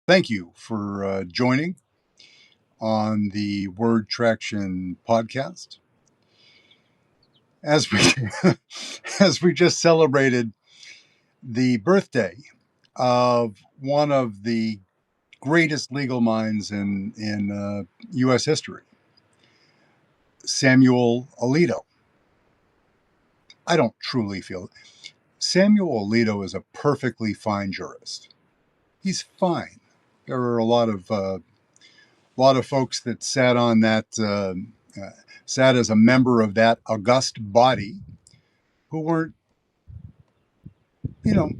Thank you for joining on the Word Traction podcast. As we as we just celebrated the birthday of one of the greatest legal minds in U.S. history, Samuel Alito. I don't truly feel it. Samuel Alito is a perfectly fine jurist. He's fine. There are a lot of folks that sat on that, sat as a member of that august body who weren't, you know,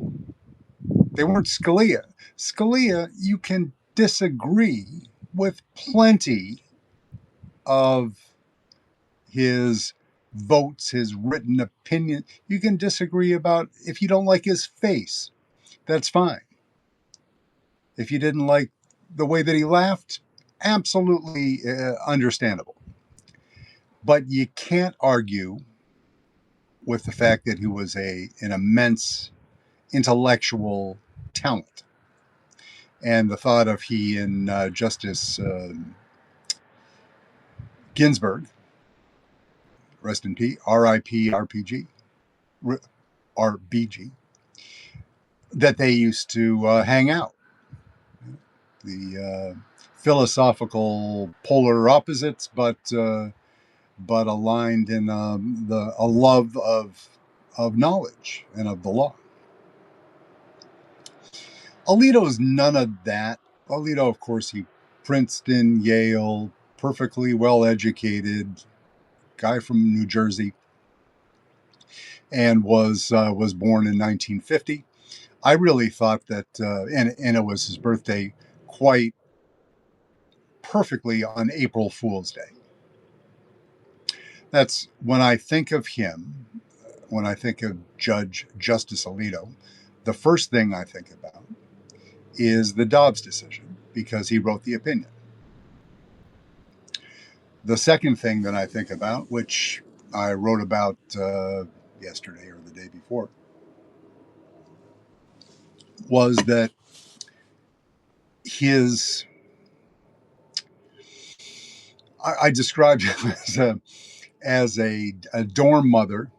they weren't Scalia. Scalia, you can disagree with plenty of his votes, his written opinion. You can disagree about if you don't like his face. That's fine. If you didn't like the way that he laughed, absolutely understandable. But you can't argue with the fact that he was an immense intellectual talent. And the thought of he and Justice Ginsburg, rest in peace, R.I.P. RPG, RBG, that they used to hang out. The philosophical polar opposites, but aligned in a love of knowledge and of the law. Alito is none of that. Alito, of course, Princeton, Yale, perfectly well educated guy from New Jersey, and was born in 1950. I really thought that, and it was his birthday quite perfectly on April Fool's Day. That's when I think of him, when I think of Justice Alito, the first thing I think about is the Dobbs decision, because he wrote the opinion. The second thing that I think about, which I wrote about yesterday or the day before, was that I described him as a dorm mother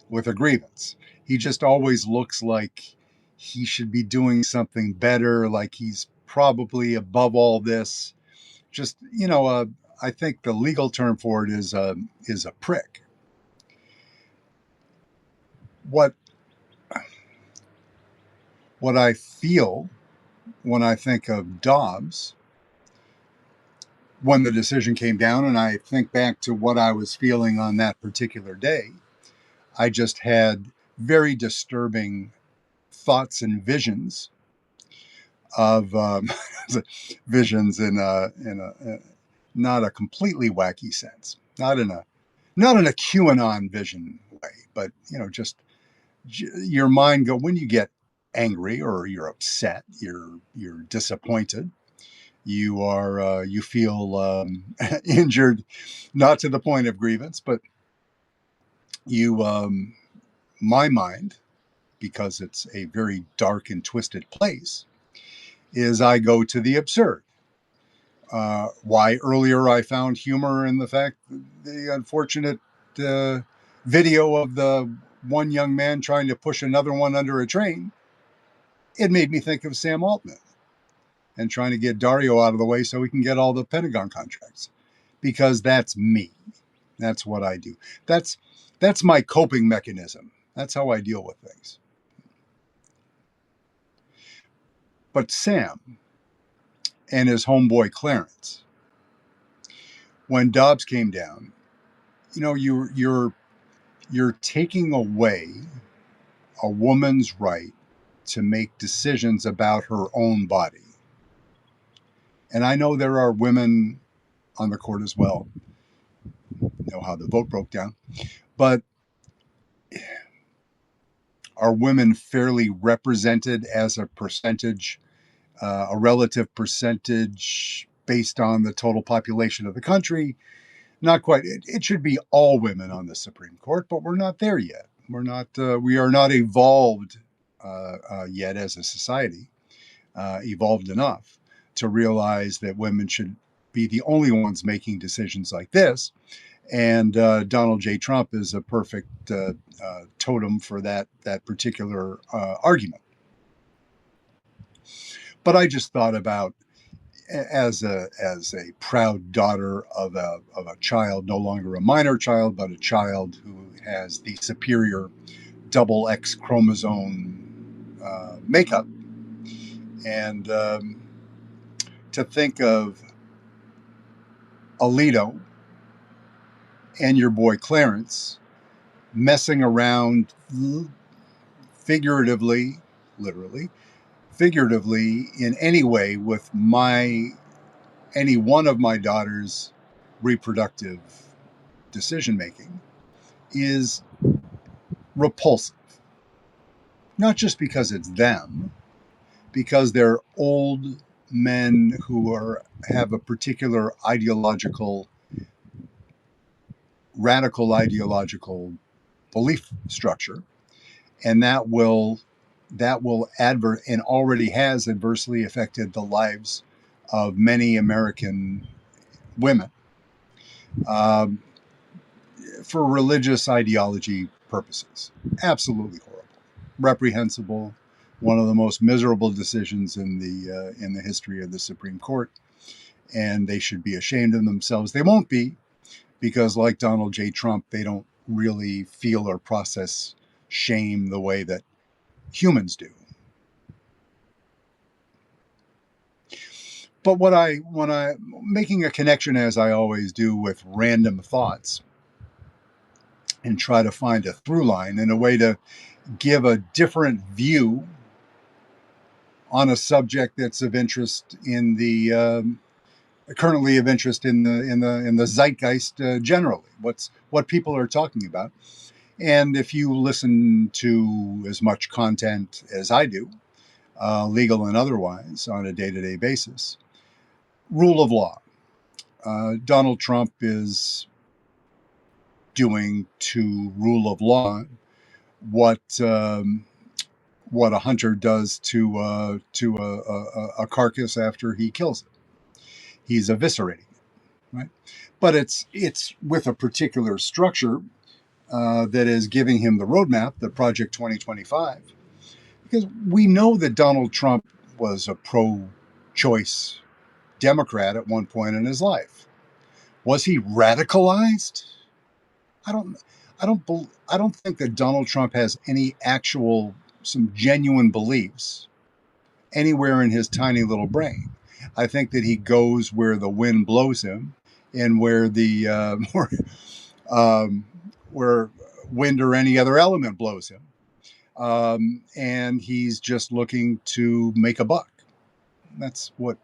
with a grievance. He just always looks like he should be doing something better, like he's probably above all this. Just, I think the legal term for it is a prick. What I feel when I think of Dobbs, when the decision came down, and I think back to what I was feeling on that particular day, I just had very disturbing thoughts and visions of visions in a not a completely wacky sense, not in a QAnon vision way, but just your mind go when you get angry or you're upset, you're disappointed, you feel injured, not to the point of grievance, but you my mind, because it's a very dark and twisted place, is I go to the absurd. Why earlier I found humor in the fact, the unfortunate video of the one young man trying to push another one under a train, it made me think of Sam Altman and trying to get Dario out of the way so we can get all the Pentagon contracts, because that's me. That's what I do. That's my coping mechanism. That's how I deal with things. But Sam and his homeboy Clarence, when Dobbs came down, you're taking away a woman's right to make decisions about her own body. And I know there are women on the court as well. You know how the vote broke down. But are women fairly represented as a percentage, a relative percentage based on the total population of the country? Not quite. It should be all women on the Supreme Court, but we're not there yet. We are not evolved yet as a society, evolved enough. to realize that women should be the only ones making decisions like this. And Donald J. Trump is a perfect totem for that particular argument. But I just thought about, as a proud daughter of a child, no longer a minor child, but a child who has the superior double X chromosome makeup, and to think of Alito and your boy Clarence messing around figuratively, literally, figuratively, in any way with any one of my daughter's reproductive decision making is repulsive. Not just because it's them, because they're old men who have a particular radical ideological belief structure, and that will and already has adversely affected the lives of many American women, um, for religious ideology purposes. Absolutely horrible, reprehensible, one of the most miserable decisions in the history of the Supreme Court, and they should be ashamed of themselves. They won't be, because like Donald J. Trump, they don't really feel or process shame the way that humans do. But when I making a connection, as I always do, with random thoughts, and try to find a through line and a way to give a different view on a subject that's of interest in the currently of interest in the zeitgeist generally. What people are talking about, and if you listen to as much content as I do, legal and otherwise, on a day-to-day basis, rule of law. Donald Trump is doing to rule of law what a hunter does to a carcass after he kills it. He's eviscerating it, right? But it's with a particular structure that is giving him the roadmap, the Project 2025, because we know that Donald Trump was a pro-choice Democrat at one point in his life. Was he radicalized? I don't. I don't think that Donald Trump has some genuine beliefs anywhere in his tiny little brain. I think that he goes where the wind blows him, and where the where wind or any other element blows him, and he's just looking to make a buck. That's what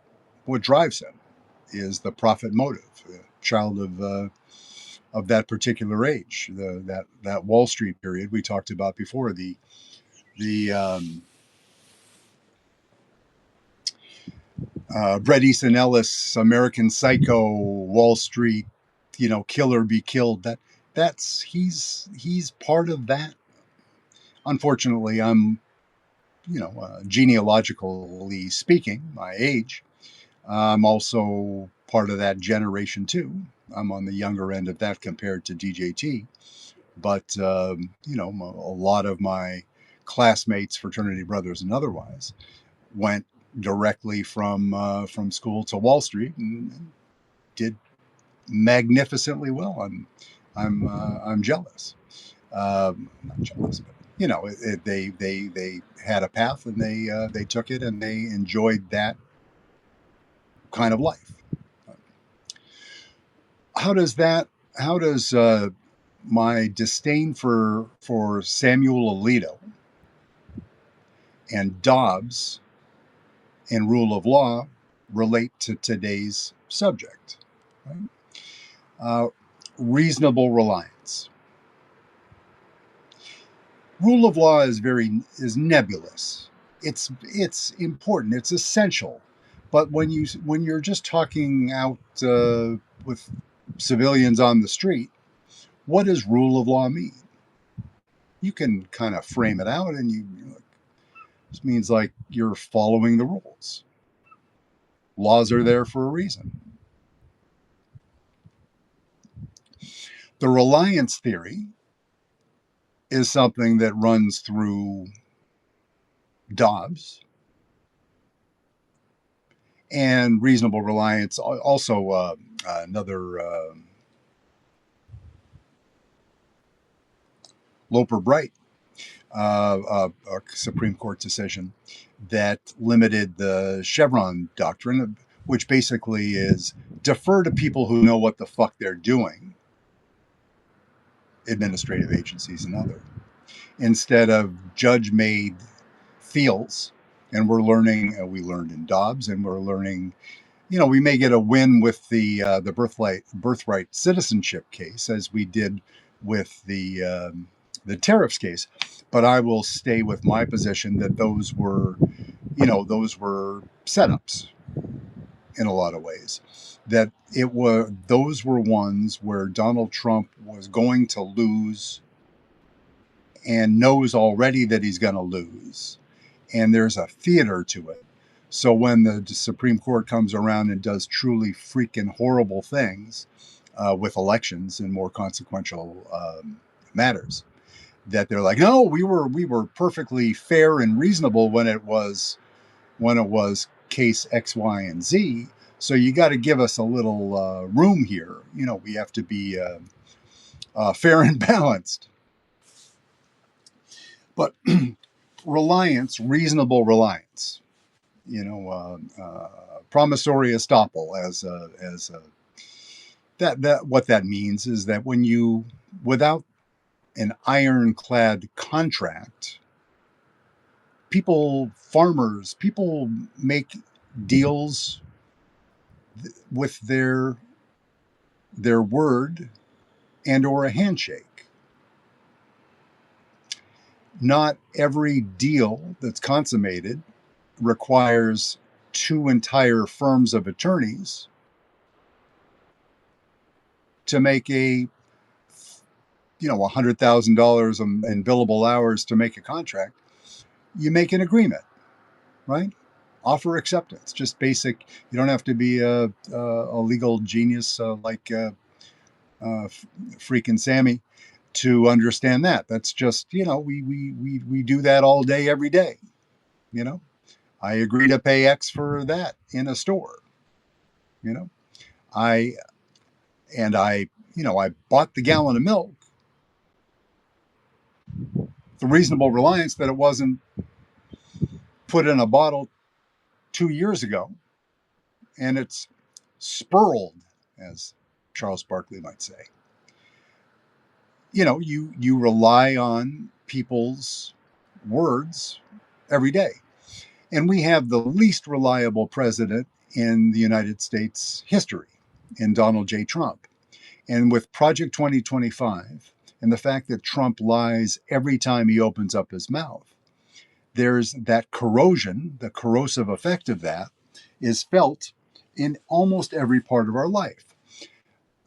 drives him, is the profit motive. A child of that particular age, that Wall Street period we talked about before, the Bret Easton Ellis, American Psycho, Wall Street, kill or be killed. He's part of that. Unfortunately, I'm, genealogically speaking, my age, I'm also part of that generation too. I'm on the younger end of that compared to DJT, but a lot of my classmates, fraternity brothers and otherwise, went directly from school to Wall Street and did magnificently well. I'm jealous. Not jealous, but they had a path, and they took it, and they enjoyed that kind of life. How does my disdain for Samuel Alito and Dobbs and rule of law relate to today's subject? Right? Reasonable reliance. Rule of law is nebulous. It's important. It's essential. But when you're just talking out with civilians on the street, what does rule of law mean? You can kind of frame it out, and this means like you're following the rules. Laws are there for a reason. The reliance theory is something that runs through Dobbs, and reasonable reliance also another Loper Bright a Supreme Court decision that limited the Chevron doctrine, which basically is defer to people who know what the fuck they're doing, administrative agencies and other, instead of judge-made feels. And we're learning, we learned in Dobbs, and we're learning, we may get a win with the birthright citizenship case, as we did with the tariffs case, but I will stay with my position that those were setups in a lot of ways. That those were ones where Donald Trump was going to lose and knows already that he's going to lose, and there's a theater to it. So when the Supreme Court comes around and does truly freaking horrible things with elections and more consequential matters, that they're like, no, we were perfectly fair and reasonable when it was case X, Y, and Z. So you got to give us a little room here. We have to be fair and balanced. But reasonable reliance, promissory estoppel, as that what that means is that when you, without an ironclad contract, farmers make deals with their word and or a handshake. Not every deal that's consummated requires two entire firms of attorneys to make $100,000 in billable hours to make a contract. You make an agreement, right? Offer acceptance, just basic. You don't have to be a legal genius like freaking Sammy to understand that. That's just, we do that all day, every day. I agree to pay X for that in a store. I bought the gallon of milk. The reasonable reliance that it wasn't put in a bottle 2 years ago, and it's spurled, as Charles Barkley might say. You rely on people's words every day. And we have the least reliable president in the United States history, in Donald J. Trump. And with Project 2025 and the fact that Trump lies every time he opens up his mouth, there's that corrosion, the corrosive effect of that is felt in almost every part of our life.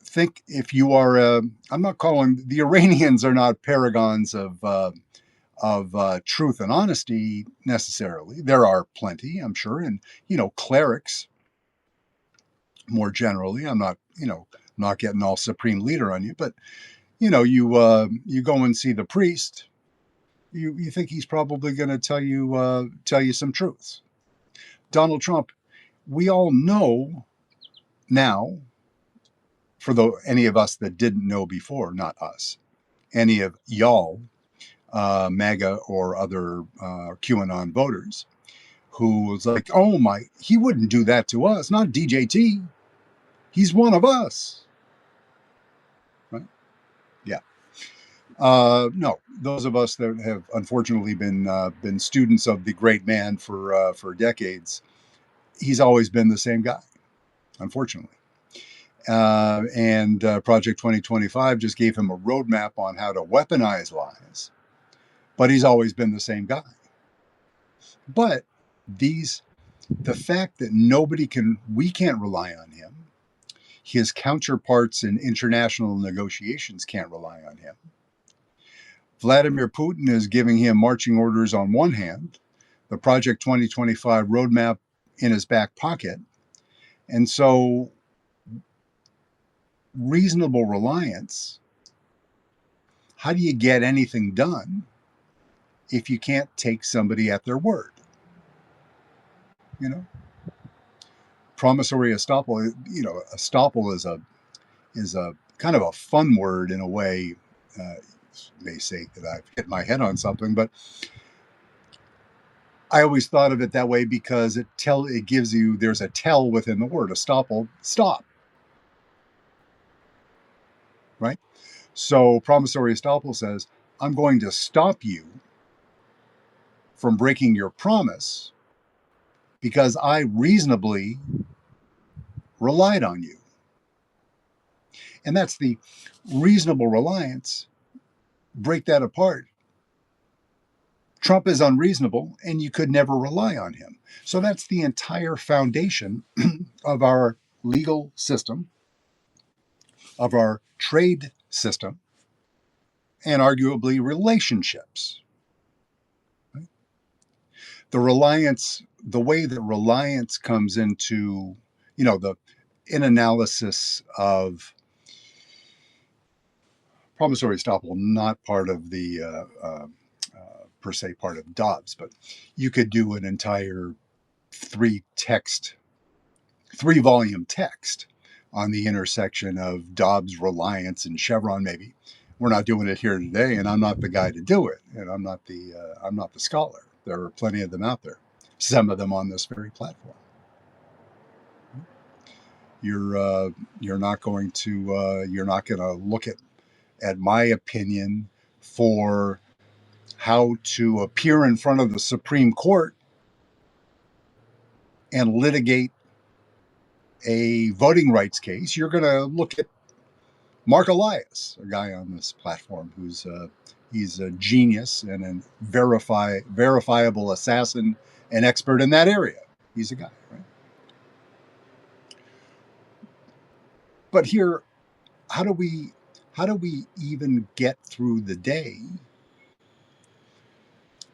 Think if you are, I'm not calling, the Iranians are not paragons of truth and honesty necessarily. There are plenty, I'm sure, and, clerics more generally. I'm not getting all supreme leader on you, but, you go and see the priest, you think he's probably going to tell you some truths. Donald Trump, we all know now, for any of us that didn't know before, not us, any of y'all, MAGA or other QAnon voters, who was like, oh my, he wouldn't do that to us, not DJT. He's one of us. Right? Yeah. No, those of us that have unfortunately been students of the great man for decades, he's always been the same guy, unfortunately. And Project 2025 just gave him a roadmap on how to weaponize lies, but he's always been the same guy. But the fact that we can't rely on him, his counterparts in international negotiations can't rely on him. Vladimir Putin is giving him marching orders on one hand, the Project 2025 roadmap in his back pocket, And so reasonable reliance, how do you get anything done if you can't take somebody at their word? You know, promissory estoppel, estoppel is a kind of a fun word in a way. May say that I've hit my head on something, but I always thought of it that way because it gives you, there's a tell within the word estoppel, stop, right? So promissory estoppel says, I'm going to stop you from breaking your promise because I reasonably relied on you. And that's the reasonable reliance. Break that apart. Trump is unreasonable and you could never rely on him. So that's the entire foundation of our legal system, of our trade system, and arguably relationships. The way that reliance comes into, the in analysis of promissory estoppel, not part of the per se part of Dobbs, but you could do an entire three volume text on the intersection of Dobbs, reliance, and Chevron. Maybe we're not doing it here today, and I'm not the guy to do it, and I'm not the scholar. There are plenty of them out there. Some of them on this very platform. You're not going to look at my opinion for how to appear in front of the Supreme Court and litigate a voting rights case. You're going to look at Mark Elias, a guy on this platform who's he's a genius and a verifiable assassin and expert in that area. He's a guy, right? But here, how do we even get through the day?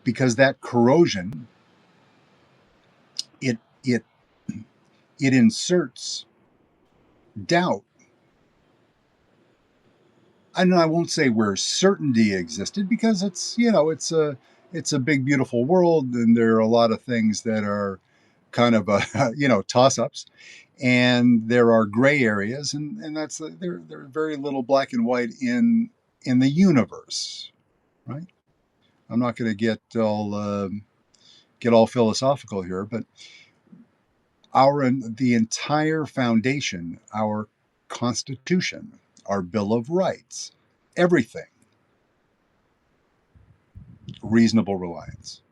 Because that corrosion, it it it inserts doubt. And I won't say where certainty existed because it's a big beautiful world and there are a lot of things that are kind of toss ups, and there are gray areas, and that's there's very little black and white in the universe, right? I'm not going to get all philosophical here, but the entire foundation, our Constitution, our Bill of Rights, everything, reasonable reliance.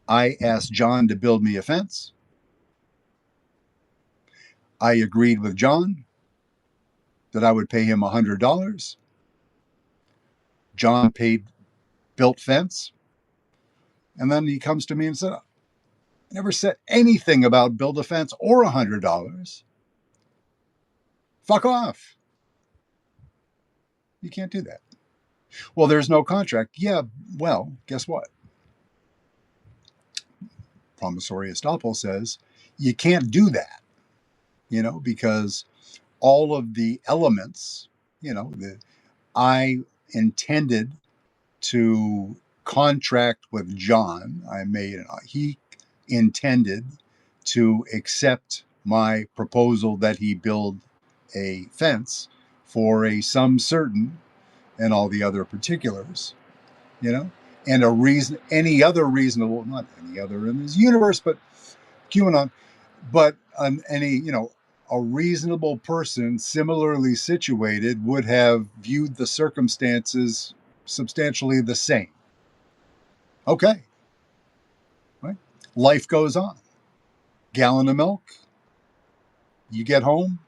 I asked John to build me a fence. I agreed with John that I would pay him $100. John built fence, and then he comes to me and said, "I never said anything about build a fence or $100. Fuck off. You can't do that." Well, there's no contract. Yeah, well, guess what? Promissory estoppel says you can't do that, because all of the elements, I intended to contract with John. He intended to accept my proposal that he build a fence for a sum certain and all the other particulars, you know, and any other reasonable, not any other in this universe, but QAnon, but a reasonable person similarly situated would have viewed the circumstances substantially the same. Okay. Right? Life goes on. Gallon of milk. You get home.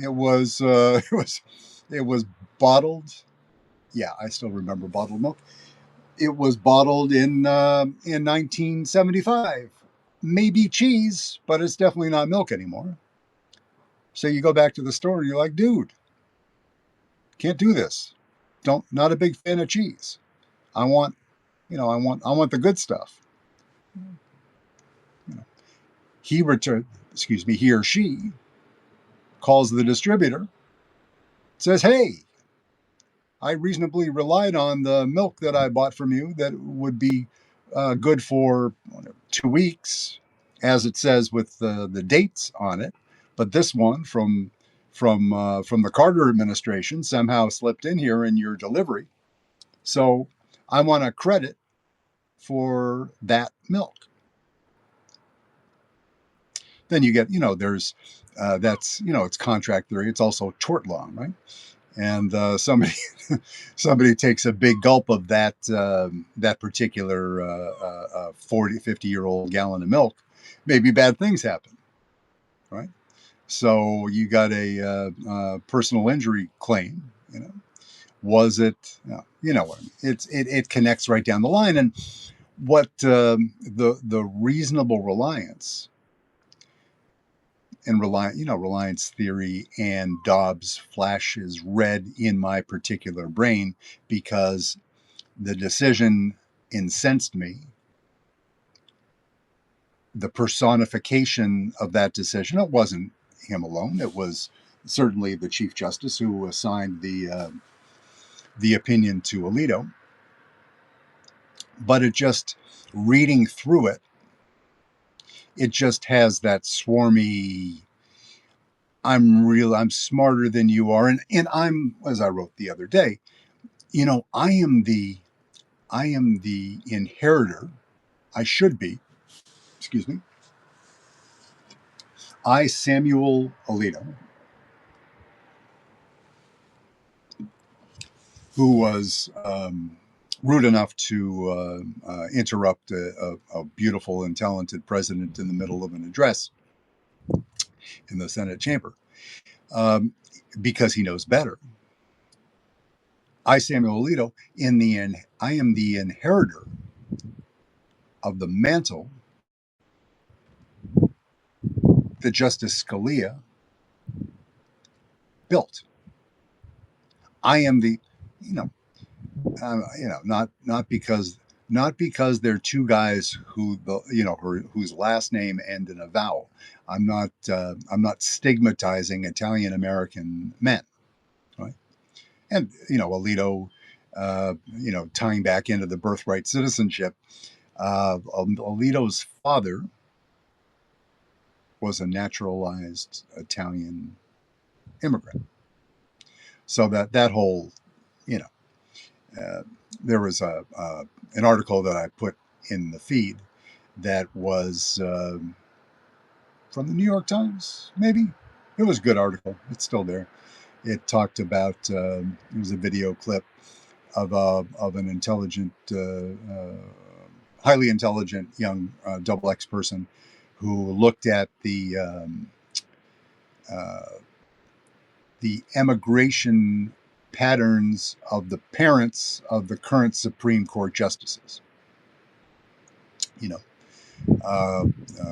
It was it was bottled. Yeah, I still remember bottled milk. It was bottled in 1975. Maybe cheese, but it's definitely not milk anymore. So you go back to the store and you're like, dude, can't do this. Not a big fan of cheese. I want, I want the good stuff. You know. he or she calls the distributor, says, "Hey, I reasonably relied on the milk that I bought from you that would be good for 2 weeks, as it says with the dates on it. But this one from the Carter administration somehow slipped in here in your delivery. So I want a credit for that milk." Then you get, there's that's, it's contract theory. It's also tort law, right? And somebody takes a big gulp of that particular 40, 50-year-old gallon of milk, maybe bad things happen, right? So you got a personal injury claim. Was it? What I mean. It connects right down the line, and what the reasonable reliance and reliance theory and Dobbs flashes red in my particular brain because the decision incensed me. The personification of that decision, it wasn't him alone. It was certainly the Chief Justice who assigned the opinion to Alito. But it just, reading through it, it just has that swarmy, I'm smarter than you are. And I'm, as I wrote the other day, I am the inheritor. I should be, excuse me. I, Samuel Alito, who was rude enough to interrupt a beautiful and talented president in the middle of an address in the Senate chamber, because he knows better. I, Samuel Alito, I am the inheritor of the mantle that Justice Scalia built. I am the, not because they're two guys whose last name end in a vowel. I'm not stigmatizing Italian American men, right? And Alito, tying back into the birthright citizenship, Alito's father was a naturalized Italian immigrant. So that whole, there was an article that I put in the feed that was from the New York Times, maybe. It was a good article. It's still there. It talked about, it was a video clip of an intelligent, highly intelligent young double X person who looked at the emigration patterns of the parents of the current Supreme Court justices.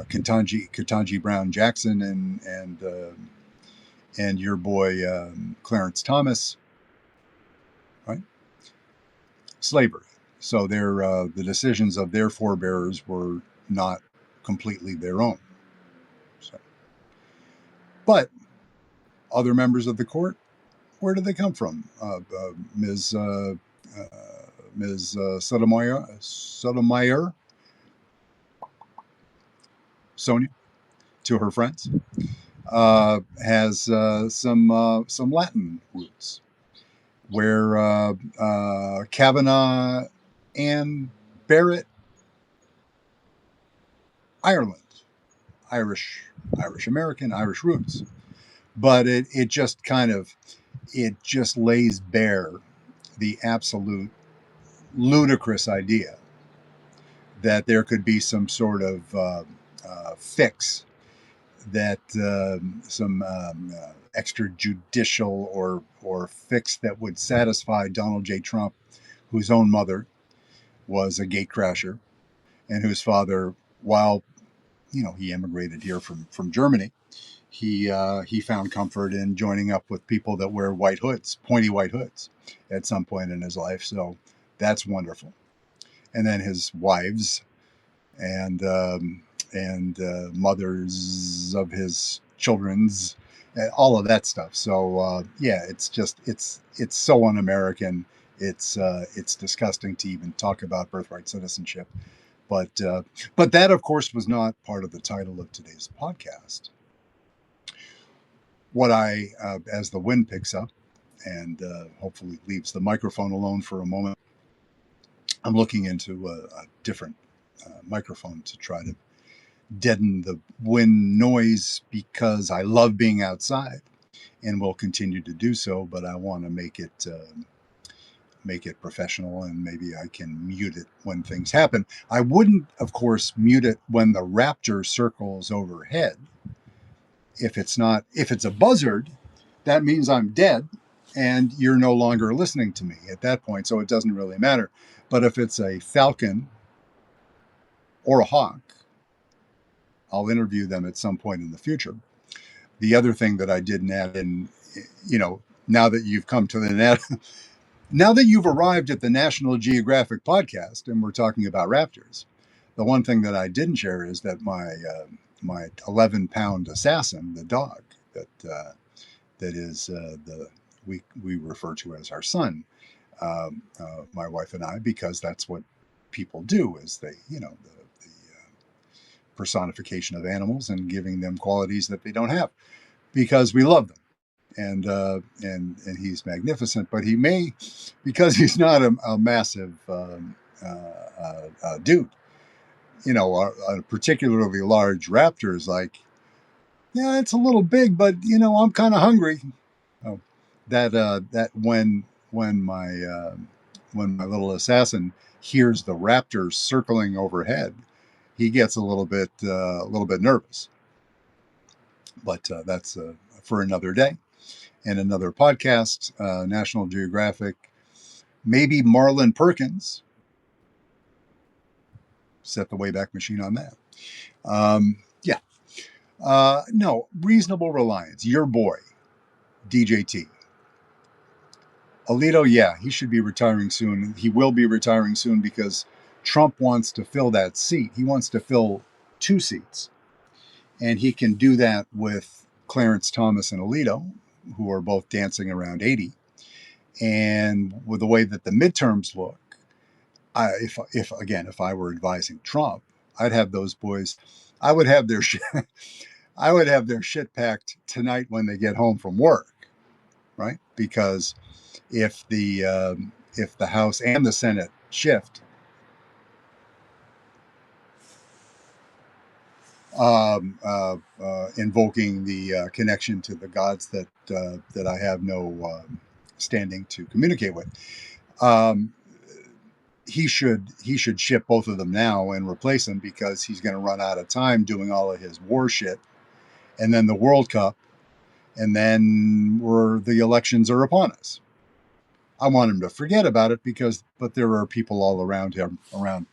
Ketanji Brown Jackson and your boy Clarence Thomas, right? Slavery. So the decisions of their forebears were not completely their own. So, but other members of the court, where did they come from? Ms. Sotomayor, Sonia, to her friends, has some Latin roots, where Kavanaugh and Barrett, Ireland, Irish American, Irish roots. But it just lays bare the absolute ludicrous idea that there could be some sort of fix, that some extrajudicial or fix that would satisfy Donald J. Trump, whose own mother was a gatecrasher and whose father, while he immigrated here from Germany, he found comfort in joining up with people that wear pointy white hoods, at some point in his life. So that's wonderful. And then his wives and and mothers of his children's, all of that stuff. So yeah, it's so un-American. It's disgusting to even talk about birthright citizenship. But that, of course, was not part of the title of today's podcast. What as the wind picks up and hopefully leaves the microphone alone for a moment, I'm looking into a different microphone to try to deaden the wind noise because I love being outside and will continue to do so. But I want to make it professional, and maybe I can mute it when things happen. I wouldn't, of course, mute it when the raptor circles overhead. If it's a buzzard, that means I'm dead and you're no longer listening to me at that point. So it doesn't really matter. But if it's a falcon or a hawk, I'll interview them at some point in the future. The other thing that I didn't add in, now that you've come to the net, now that you've arrived at the National Geographic podcast and we're talking about raptors, the one thing that I didn't share is that my 11-pound assassin, the dog that is we refer to as our son, my wife and I, because that's what people do, is they, the personification of animals and giving them qualities that they don't have because we love them. And he's magnificent, but he may, because he's not a massive dude, a particularly large raptor is like, yeah, it's a little big, but I'm kind of hungry. Oh, that when my little assassin hears the raptor circling overhead, he gets a little bit nervous. But that's for another day and another podcast. National Geographic, maybe Marlin Perkins. Set the Wayback Machine on that. Yeah. No, Reasonable Reliance. Your boy, DJT. Alito, yeah, he should be retiring soon. He will be retiring soon because Trump wants to fill that seat. He wants to fill 2 seats. And he can do that with Clarence Thomas and Alito, who are both dancing around 80. And with the way that the midterms look, if I were advising Trump, I'd have those boys. I would have their shit. I would have their shit packed tonight when they get home from work, right? Because if the House and the Senate shift, invoking the connection to the gods that I have no standing to communicate with. He should ship both of them now and replace them because he's going to run out of time doing all of his war shit, and then the World Cup, and then the elections are upon us. I want him to forget about it but there are people all around him, around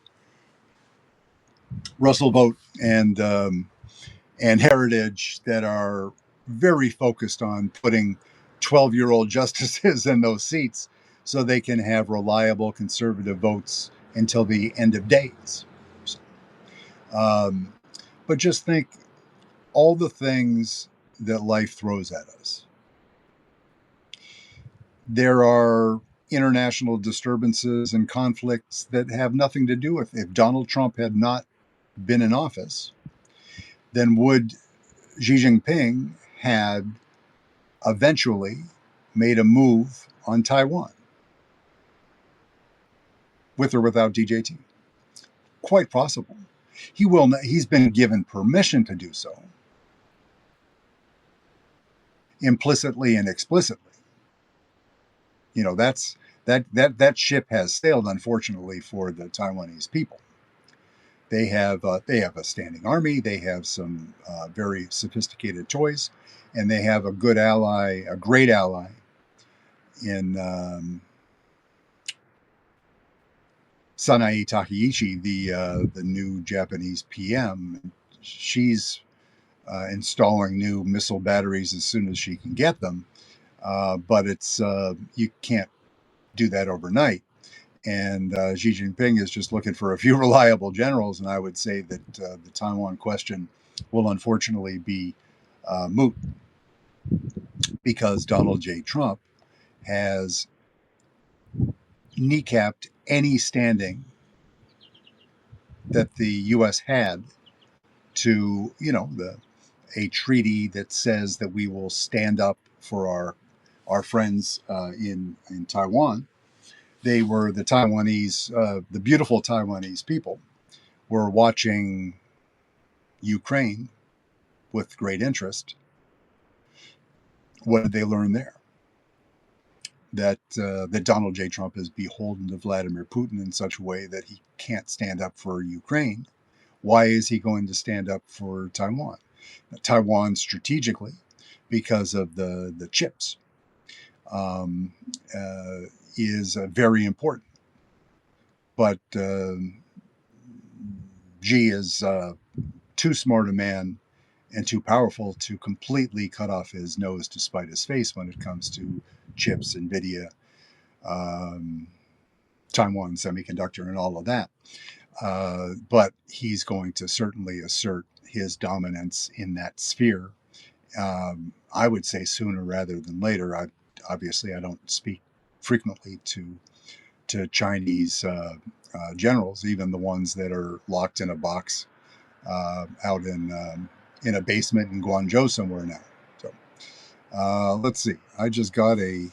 Russell Vogt and Heritage, that are very focused on putting 12-year-old justices in those seats so they can have reliable conservative votes until the end of days. But just think all the things that life throws at us. There are international disturbances and conflicts that have nothing to do with, if Donald Trump had not been in office, then would Xi Jinping had eventually made a move on Taiwan, with or without DJT? Quite possible. He's been given permission to do so, implicitly and explicitly. That ship has sailed, unfortunately, for the Taiwanese people. They have a standing army. They have some very sophisticated toys, and they have a great ally in Sanae Takaichi, the new Japanese PM. She's installing new missile batteries as soon as she can get them, but you can't do that overnight. And Xi Jinping is just looking for a few reliable generals. And I would say that the Taiwan question will unfortunately be moot because Donald J. Trump has kneecapped any standing that the U.S. had to, a treaty that says that we will stand up for our friends in Taiwan. They were the Taiwanese, the beautiful Taiwanese people were watching Ukraine with great interest. What did they learn there? That Donald J. Trump is beholden to Vladimir Putin in such a way that he can't stand up for Ukraine. Why is he going to stand up for Taiwan? Taiwan strategically, because of the chips, um, uh, is very important. But Xi is too smart a man and too powerful to completely cut off his nose to spite his face when it comes to chips, NVIDIA, um, Taiwan Semiconductor, and all of that. But he's going to certainly assert his dominance in that sphere. I would say sooner rather than later. Obviously, I don't speak frequently to Chinese generals, even the ones that are locked in a box out in a basement in Guangzhou somewhere now. So let's see. I just got an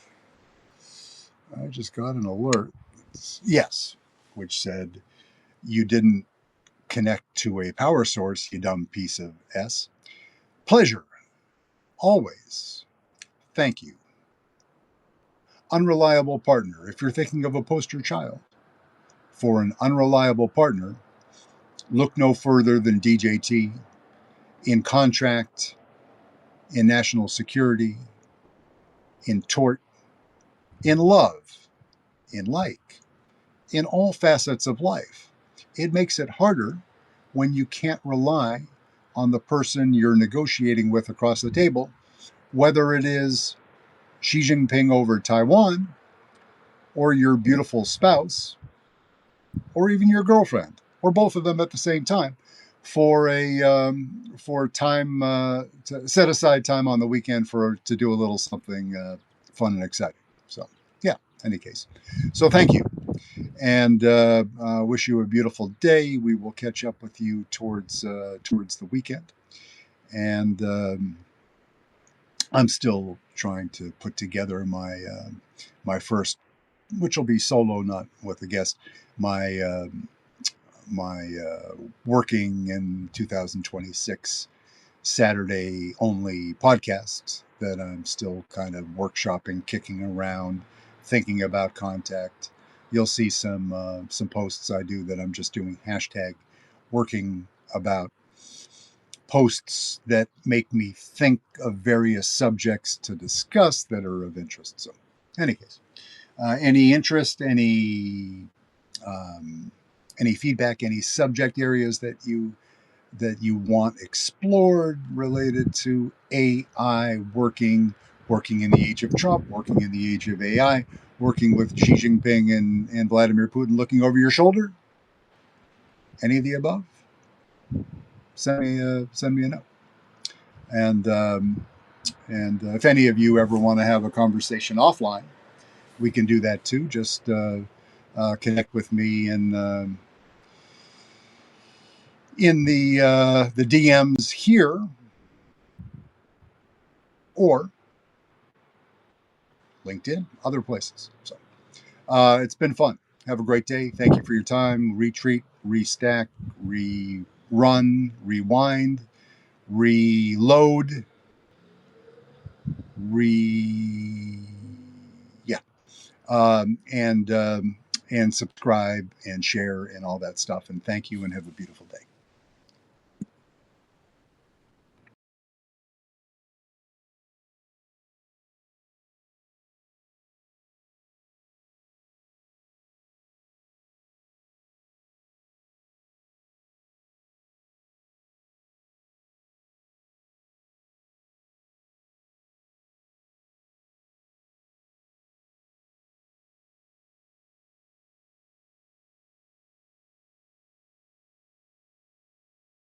alert. Yes, which said you didn't connect to a power source, you dumb piece of S. Pleasure, always. Thank you. Unreliable partner. If you're thinking of a poster child for an unreliable partner, look no further than DJT in contract, in national security, in tort, in love, in like, in all facets of life. It makes it harder when you can't rely on the person you're negotiating with across the table, whether it is Xi Jinping over Taiwan, or your beautiful spouse, or even your girlfriend, or both of them at the same time, for time to set aside time on the weekend to do a little something fun and exciting. So yeah, any case. So thank you, and wish you a beautiful day. We will catch up with you towards the weekend, and I'm still trying to put together my first, which will be solo, not with a guest, my working in 2026 Saturday only podcast that I'm still kind of workshopping, kicking around, thinking about contact. You'll see some posts I do that I'm just doing hashtag working about posts that make me think of various subjects to discuss that are of interest. So, in any case, any interest, um, any feedback, any subject areas that you want explored related to AI, working in the age of Trump, working in the age of AI, working with Xi Jinping and Vladimir Putin looking over your shoulder, any of the above, send me a note. And if any of you ever want to have a conversation offline, we can do that too. Just connect with me in the DMs here, or LinkedIn, other places. So it's been fun. Have a great day. Thank you for your time. Retreat, restack, rerun, rewind, reload, re yeah, and subscribe and share and all that stuff. And thank you and have a beautiful day.